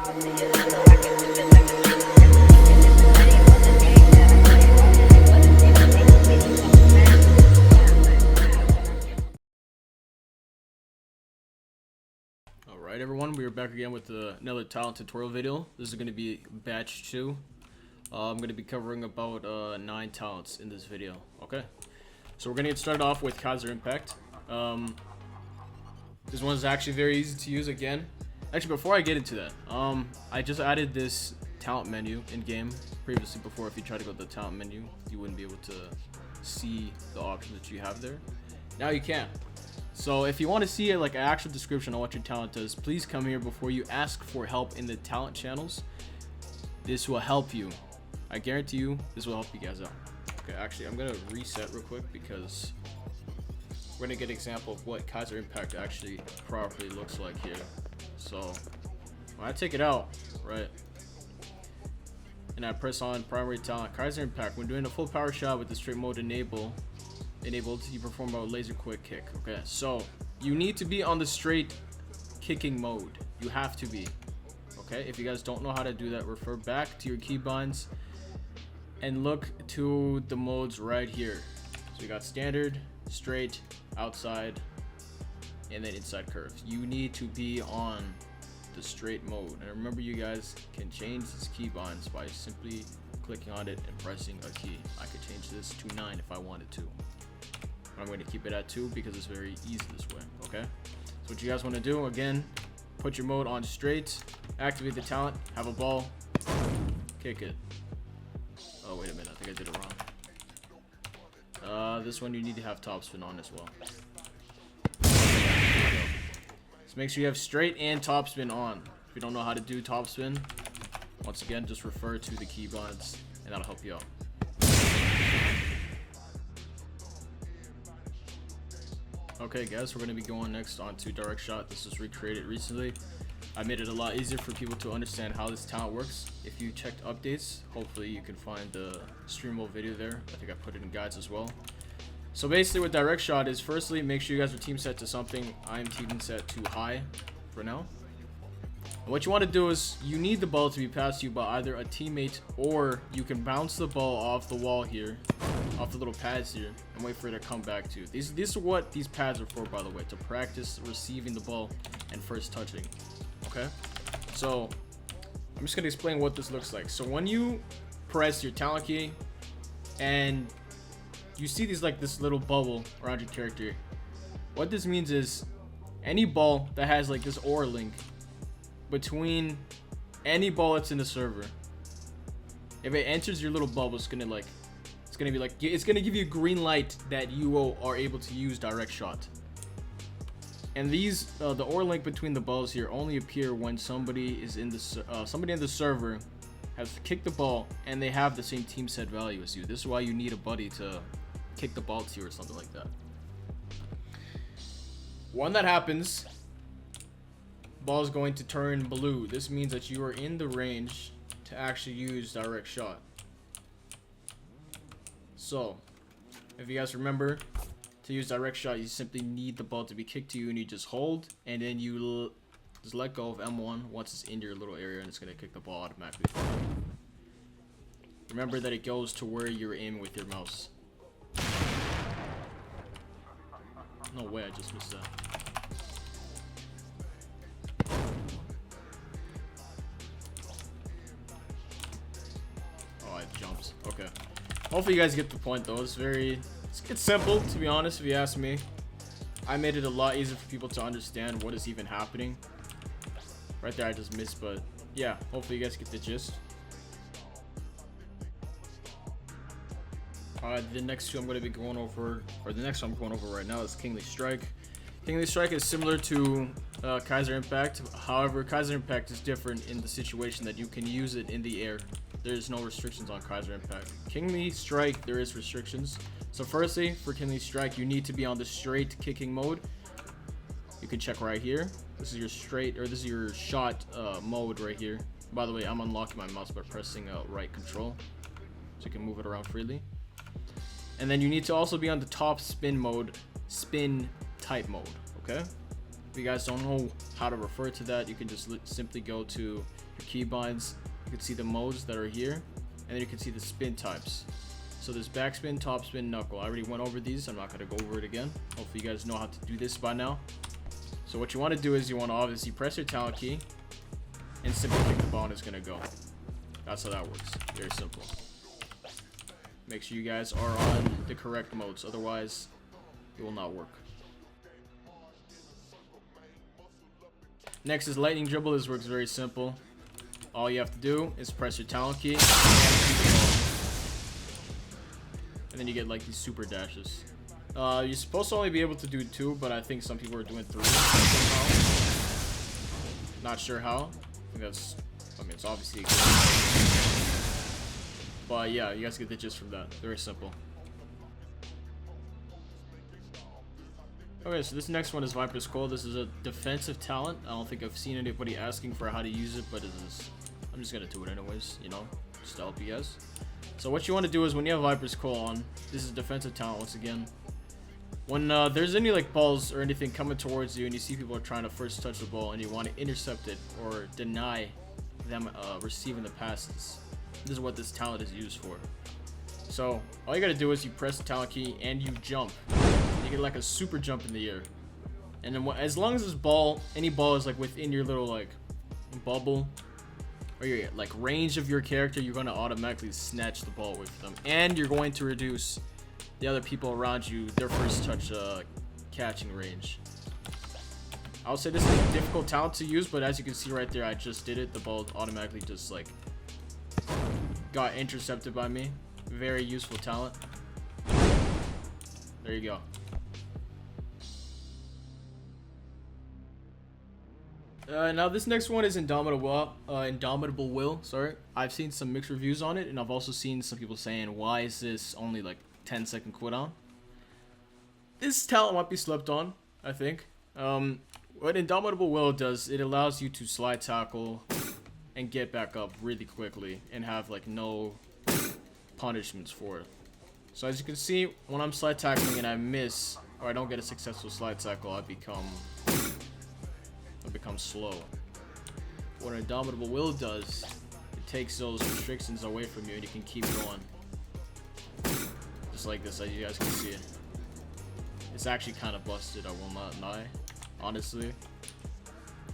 Alright everyone, we are back again with another talent tutorial video. This is going to be batch 2. I'm going to be covering about 9 talents in this video. Okay, so we're going to get started off with Kaiser Impact. This one is actually very easy to use again. Actually, before I get into that, I just added this talent menu in game. Previously, before, if you try to go to the talent menu, you wouldn't be able to see the options that you have there. Now you can. So if you want to see like an actual description on what your talent does, please come here before you ask for help in the talent channels. This will help you. I guarantee you this will help you guys out. Okay, actually I'm gonna reset real quick because we're gonna get an example of what Kaiser Impact actually properly looks like here. So when I take it out, right, and I press on primary talent Kaiser Impact, when doing a full power shot with the straight mode enabled, you perform a laser quick kick. Okay, so you need to be on the straight kicking mode. You have to be. Okay, if you guys don't know how to do that, refer back to your keybinds and look to the modes right here. So you got standard, straight, outside, and then inside curves. You need to be on the straight mode. And remember, you guys can change these keybinds by simply clicking on it and pressing a key. I could change this to 9 if I wanted to. I'm going to keep it at 2 because it's very easy this way. Okay, so what you guys want to do, again, put your mode on straight, activate the talent, have a ball, kick it. Oh wait a minute, I think I did it wrong. This one you need to have topspin on as well. So make sure you have straight and topspin on. If you don't know how to do topspin, once again, just refer to the keybinds and that'll help you out. Okay guys, we're going to be going next on to direct shot. This was recreated recently. I made it a lot easier for people to understand how this talent works. If you checked updates, hopefully you can find the streamable video there. I think I put it in guides as well. So basically what direct shot is, firstly, make sure you guys are team set to something. I am team set to high for now. And what you want to do is you need the ball to be passed to you by either a teammate, or you can bounce the ball off the wall here, off the little pads here, and wait for it to come back to you. These are what these pads are for, by the way, to practice receiving the ball and first touching. Okay, so I'm just gonna explain what this looks like. So when you press your talent key and you see these like this little bubble around your character, what this means is any ball that has like this OR link between any ball that's in the server, if it enters your little bubble, it's gonna give you a green light that you are able to use direct shot. And these the OR link between the balls here only appear when somebody is in the somebody in the server has kicked the ball and they have the same team set value as you. This is why you need a buddy to kick the ball to you or something like that. When that happens, ball is going to turn blue. This means that you are in the range to actually use direct shot. So if you guys remember, to use direct shot, you simply need the ball to be kicked to you, and you just hold, and then you just let go of M1 once it's in your little area, and it's going to kick the ball automatically. Remember that it goes to where you're aiming with your mouse. No way, I just missed that. Oh, I have jumps. Okay. Hopefully you guys get the point though. It's simple, to be honest, if you ask me. I made it a lot easier for people to understand what is even happening. Right there I just missed, but yeah, hopefully you guys get the gist. The next two I'm going to be going over, or the next one I'm going over right now, is Kingly Strike. Kingly Strike is similar to Kaiser Impact. However, Kaiser Impact is different in the situation that you can use it in the air. There's no restrictions on Kaiser Impact. Kingly Strike, there is restrictions. So firstly, for Kingly Strike, you need to be on the straight kicking mode. You can check right here. This is your straight, or this is your shot mode right here. By the way, I'm unlocking my mouse by pressing right control, so you can move it around freely. And then you need to also be on the top spin mode, spin type mode, okay? If you guys don't know how to refer to that, you can just simply go to your keybinds. You can see the modes that are here, and then you can see the spin types. So there's backspin, topspin, knuckle. I already went over these. I'm not going to go over it again. Hopefully you guys know how to do this by now. So what you want to do is you want to obviously press your talent key and simply kick the ball and it's going to go. That's how that works. Very simple. Make sure you guys are on the correct modes, otherwise it will not work. Next is lightning dribble. This works very simple. All you have to do is press your talent key and then you get like these super dashes. You're supposed to only be able to do 2, but I think some people are doing 3 somehow. Not sure how. I think that's, I mean, it's obviously a good. But yeah, you guys get the gist from that. Very simple. Okay, so this next one is Viper's Call. This is a defensive talent. I don't think I've seen anybody asking for how to use it, but it is. I'm just gonna do it anyways, you know, just to help you guys. So what you want to do is when you have Viper's Call on, this is a defensive talent once again. When there's any like balls or anything coming towards you and you see people are trying to first touch the ball and you want to intercept it or deny them receiving the passes, this is what this talent is used for. So all you gotta do is you press the talent key and you jump. You get like a super jump in the air, and then as long as this ball, any ball is like within your little like bubble or your like range of your character, you're gonna automatically snatch the ball away from them, and you're going to reduce the other people around you their first touch catching range. I would say this is a difficult talent to use, but as you can see right there, I just did it. The ball automatically just like got intercepted by me. Very useful talent. There you go. Now this next one is Indomitable Will. Sorry, I've seen some mixed reviews on it, and I've also seen some people saying, "Why is this only like 10-second cooldown?" This talent might be slept on, I think. What Indomitable Will does, it allows you to slide tackle and get back up really quickly and have like no punishments for it. So as you can see, when I'm slide tackling and I miss or I don't get a successful slide tackle, I become slow. What Indomitable Will does, it takes those restrictions away from you and you can keep going. Just like this, as you guys can see it. It's actually kind of busted, I will not lie. Honestly,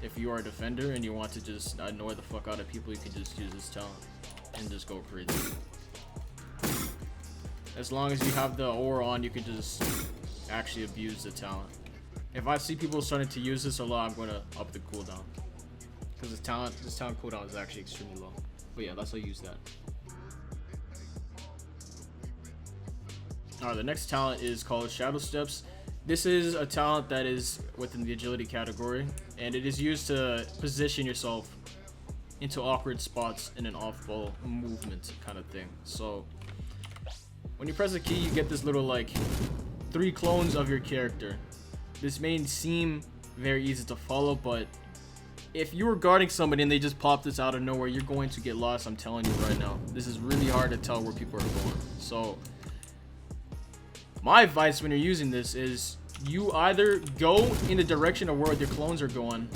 if you are a defender and you want to just annoy the fuck out of people, you can just use this talent and just go crazy. As long as you have the aura on, you can just actually abuse the talent. If I see people starting to use this a lot, I'm going to up the cooldown. Because this talent cooldown is actually extremely low. But yeah, that's how I use that. Alright, the next talent is called Shadow Steps. This is a talent that is within the agility category, and it is used to position yourself into awkward spots in an off-ball movement kind of thing. So when you press a key, you get this little like 3 clones of your character. This may seem very easy to follow, but if you were guarding somebody and they just pop this out of nowhere, you're going to get lost. I'm telling you right now. This is really hard to tell where people are going. So my advice when you're using this is you either go in the direction of where your clones are going,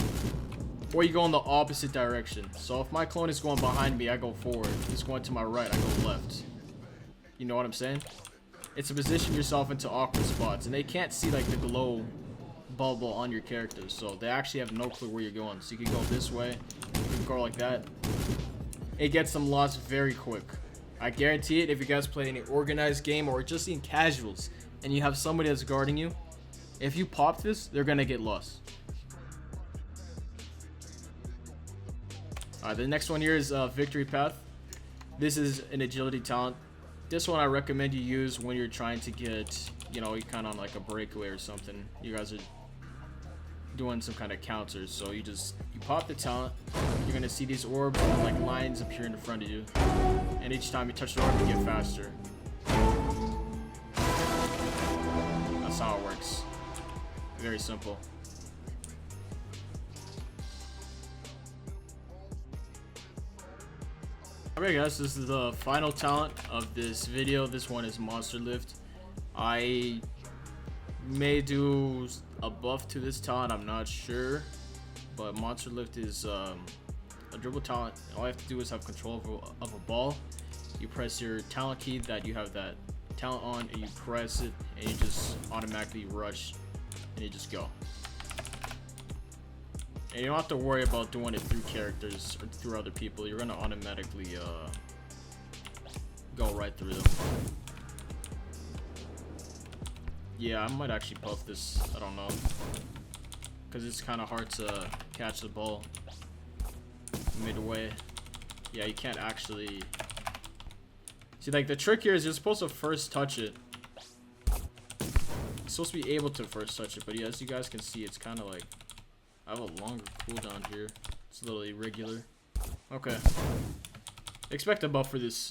or you go in the opposite direction. So if my clone is going behind me, I go forward. If it's going to my right, I go left. You know what I'm saying? It's to position yourself into awkward spots, and they can't see like the glow bubble on your character, so they actually have no clue where you're going. So you can go this way, you can go like that. It gets them lost very quick. I guarantee it. If you guys play any organized game or just in casuals and you have somebody that's guarding you, if you pop this, they're gonna get lost. Alright, the next one here is Victory Path. This is an agility talent. This one I recommend you use when you're trying to get, you know, you kind of on like a breakaway or something. You guys are doing some kind of counters, so you pop the talent. You're gonna see these orbs and like lines appear in front of you, and each time you touch the orb, you get faster. That's how it works. Very simple. Alright guys, this is the final talent of this video. This one is Monster Lift. I may do a buff to this talent, I'm not sure. But Monster Lift is a dribble talent. All you have to do is have control of a ball. You press your talent key that you have that talent on, and you press it, and you just automatically rush, and you just go. And you don't have to worry about doing it through characters or through other people. You're gonna automatically go right through them. Yeah, I might actually buff this. I don't know, because it's kind of hard to catch the ball midway. Yeah, you can't actually see. Like, the trick here is you're supposed to first touch it. You're supposed to be able to first touch it, but yeah, as you guys can see, it's kind of like I have a longer cooldown here. It's a little irregular. Okay. Expect a buff for this.